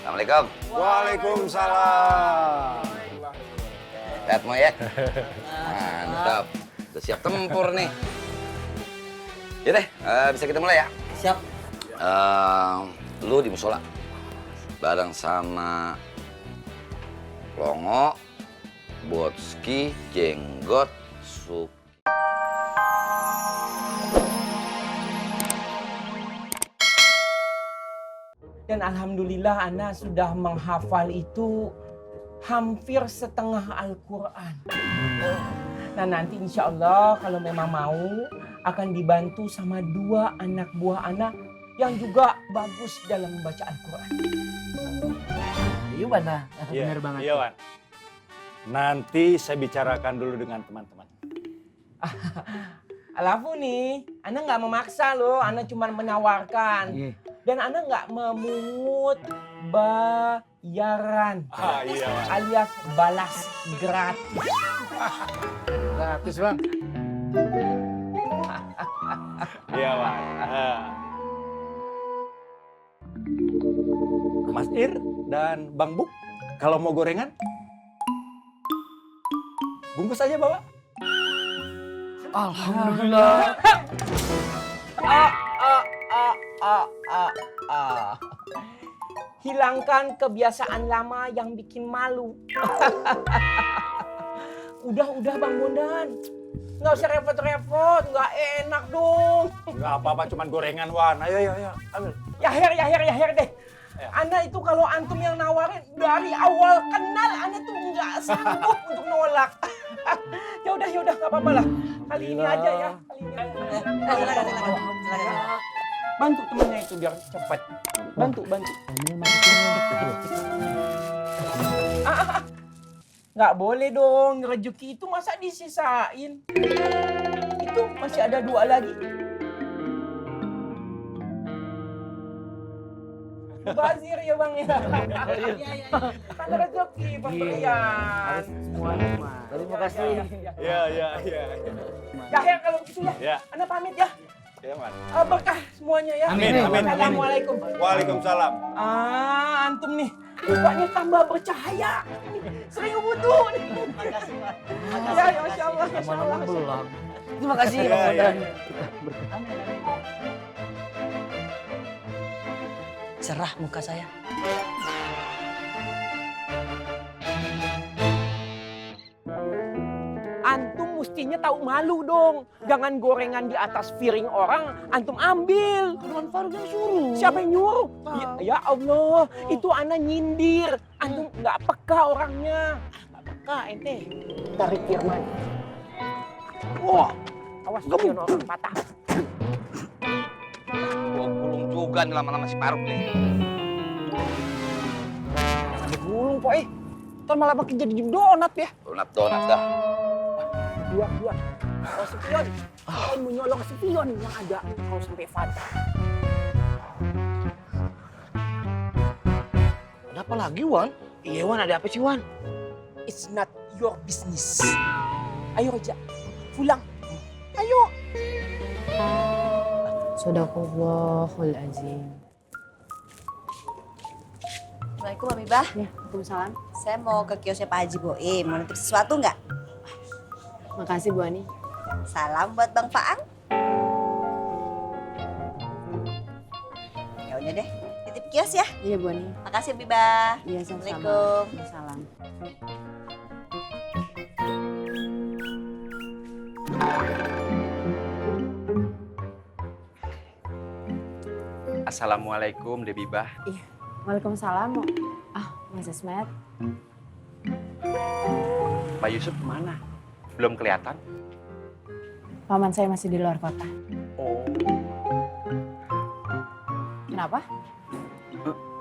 Assalamualaikum. Waalaikumsalam. Lihat mau ya. Mantap. Udah siap tempur nih. Ya deh, bisa kita mulai ya? Siap. Lu di musola. Bareng sama Longo, Botski, Jenggot, Sup. Dan alhamdulillah Ana sudah menghafal itu hampir setengah Al-Quran. Nah nanti insya Allah kalau memang mau akan dibantu sama 2 anak buah Ana yang juga bagus dalam membaca Al-Quran. Iya Wana, Iya, benar banget. Iya, Wan. Nanti saya bicarakan dulu dengan teman-teman. Alafu nih, Ana nggak memaksa loh, Ana cuma menawarkan. Iya. Dan Ana nggak memungut bayaran. Iya, Wan. Alias balas gratis. Gratis Bang. Iya, Wan. Mas Ir dan Bang Buk, kalau mau gorengan, bungkus aja bawa. Alhamdulillah. Hilangkan kebiasaan lama yang bikin malu. Udah Bang Bondan. Nggak usah repot-repot, nggak enak dong. Enggak apa-apa, cuman gorengan, Wan. Ayo, ambil. Yahir deh. Ya. Ana itu kalau antum yang nawarin dari awal kenal, Ana tuh nggak sanggup untuk nolak. Ya udah nggak apa-apa lah. Kali ini aja ya. Kali ini aja. Silakan. Bantu temennya itu biar cepat. Bantu. Nggak boleh dong, rezeki itu masa disisain. Itu masih ada 2 lagi. Bazir ya Bang ya. Kan rezeki pemberian. Semuanya Mas. Terima kasih. Iya. Ya kalau gitu ya. Ya. Ana pamit ya. Iya, Wan. Berkah semuanya ya. Amin. Assalamualaikum. Waalaikumsalam. Antum nih, mukanya tambah bercahaya. Sering butuh nih. Makasih Mas. Ya, Masya Allah. Belum. Terima kasih Iya, Bang iya. Bondan. Cerah muka saya. Antum mestinya tahu malu dong. Jangan gorengan di atas piring orang, antum ambil. Tuan Faruk yang suruh. Siapa yang nyuruh? Ya Allah, itu ana nyindir. Antum nggak peka orangnya. Nggak peka ente. Tarik Firman. Wah, awas pion orang patah. Gua gulung juga nih lama-lama si Paruk nih. Digulung, Poi. Ntar malah makin jadi donat ya. Donat dah. Dua. Kalau si pion, kau mau nyolong si pion yang ada. Kalau sampai fatal. Ada apa lagi Wan? Iya Wan, ada apa sih Wan? It's not your business. Ayo Reja, pulang. Ayo. Sadaqallahul azim. Assalamualaikum Habibah. Ya, Waalaikumsalam. Saya mau ke kiosnya Pak Haji Boim. Mau nitip sesuatu nggak? Makasih Bu Ani. Salam buat Bang Faang. Ya udah deh, titip kios ya. Iya Bu Ani. Makasih Habibah. Iya sama-sama. Assalamualaikum. Salam. Assalamualaikum Debibah. Iya. Waalaikumsalam. Mas Esmet. Pak Yusuf kemana? Belum kelihatan? Paman saya masih di luar kota. Oh. Kenapa?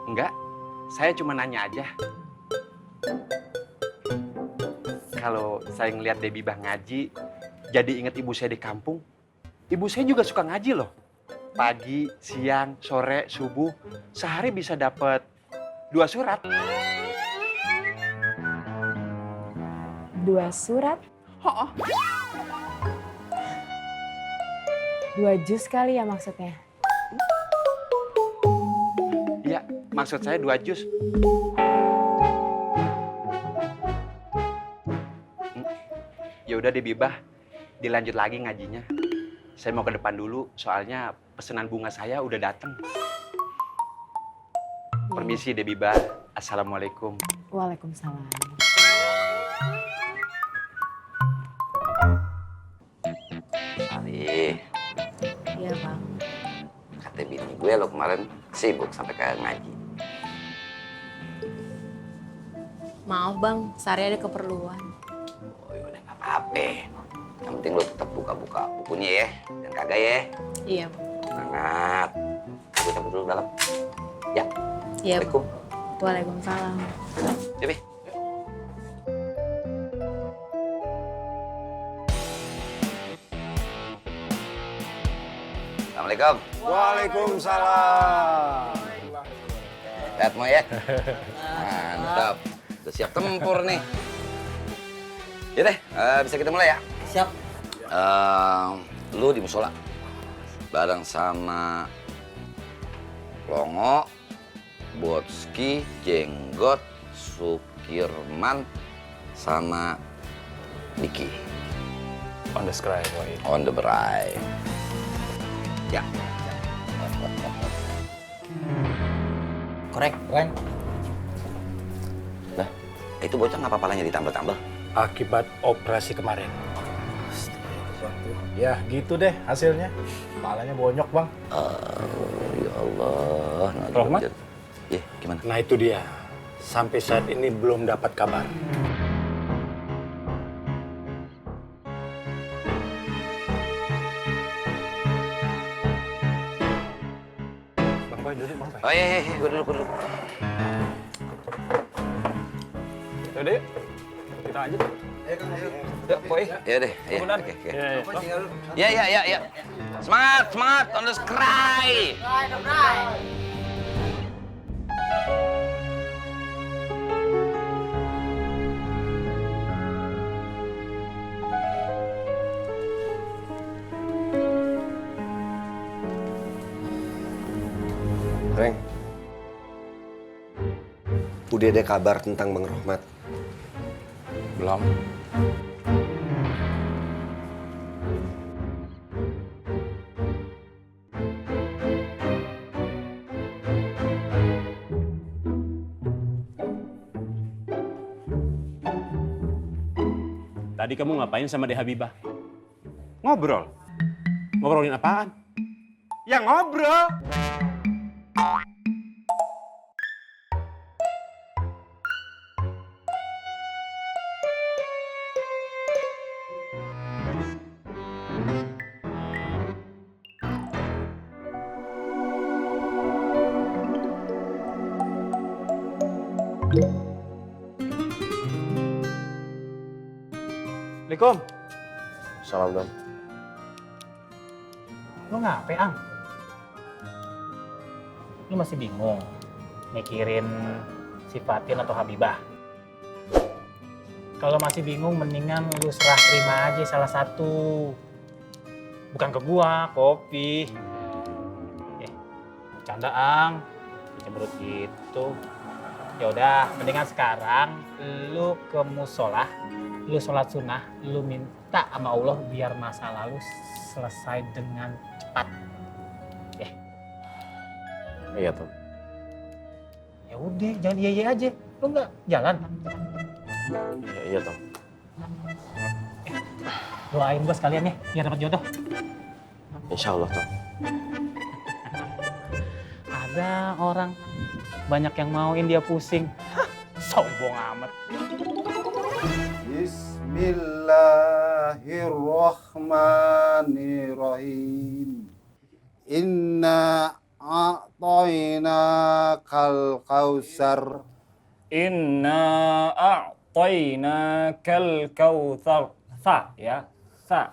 Enggak, saya cuma nanya aja. Kalau saya ngelihat Debibah ngaji, jadi inget ibu saya di kampung. Ibu saya juga suka ngaji loh. Pagi, siang, sore, subuh, sehari bisa dapat 2 surat. 2 surat? Oh. 2 juz kali ya maksudnya? Iya, Maksud saya 2 jus. Ya udah deh Bibah, dilanjut lagi ngajinya. Saya mau ke depan dulu, soalnya pesanan bunga saya udah datang. Permisi deh Bibah. Assalamualaikum. Waalaikumsalam. Ali, Iya bang. kata bini gue lo kemarin sibuk sampai kayak ngaji. Maaf bang, sehari ada keperluan. Oh ya udah nggak apa-apa. Yang penting lo tetap buka-buka bukunya ya, dan kagak ya. Iya bang. Semangat. Gue cabut dulu dalam. Ya. Iya bang. Assalamualaikum. Waalaikumsalam. Debi. Assalamualaikum. Waalaikumsalam. Lihat mau ya. Mantap. Udah siap tempur nih. Ya deh, bisa kita mulai ya. Siap. Lu di musola bareng sama Longo, Botski, Jenggot, Sukirman, sama Diki. On the sky, boy. On the bright. Ya. Korek, Reng. Nah, itu bocah nggak apa-apanya ditambal-tambal. Akibat operasi kemarin. Ya gitu deh hasilnya. Kepalanya bonyok bang. Ya Allah. Rohmat? Ya, gimana? Nah itu dia. Sampai saat ini belum dapat kabar. Bang Boy duduk bang Boy. Oh iya, gue dulu. Yaudah yuk. Kita lanjut. Yuk Boy. Ya deh, ya. Benar. Oke. Ya. Semangat, on the cry. Reng, udah ada kabar tentang Bang Rohmat? Belum. Tadi kamu ngapain sama Deh Habibah? Ngobrol. Ngobrolin apaan? Ya ngobrol. Assalamualaikum. Salam, Dam. Lu ngapain, Ang? Lu masih bingung mikirin si Fatin atau Habibah? Kalau masih bingung, mendingan lu serah terima aja salah satu. Bukan ke gua, kopi. Bercanda, Ang. Cemberut gitu. Ya udah, mendingan sekarang lu ke musola, lu sholat sunnah, lu minta sama Allah biar masa lalu selesai dengan cepat. Iya, Tom. Ya udah, jangan iya aja. Lu nggak jalan? Iya, Tom. Doain gua sekalian ya, biar dapat jodoh. Insya Allah, Tom. Ada orang banyak yang mauin dia pusing. Hah, sombong amat. Bismillahirrahmanirrahim. Inna a'tainakal kausar. Inna a'tainakal kautsar. Sa ya, sa.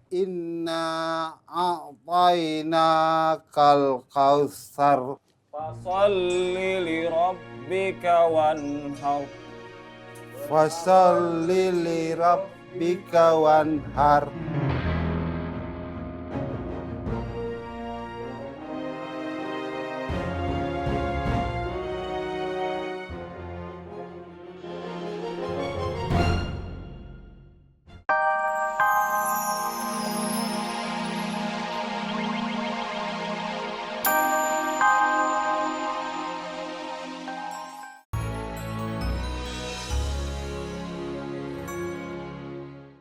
Inna a'tainakal kausar. Fasalli li rabbika wanhar. Fasalli li rabbika wanhar.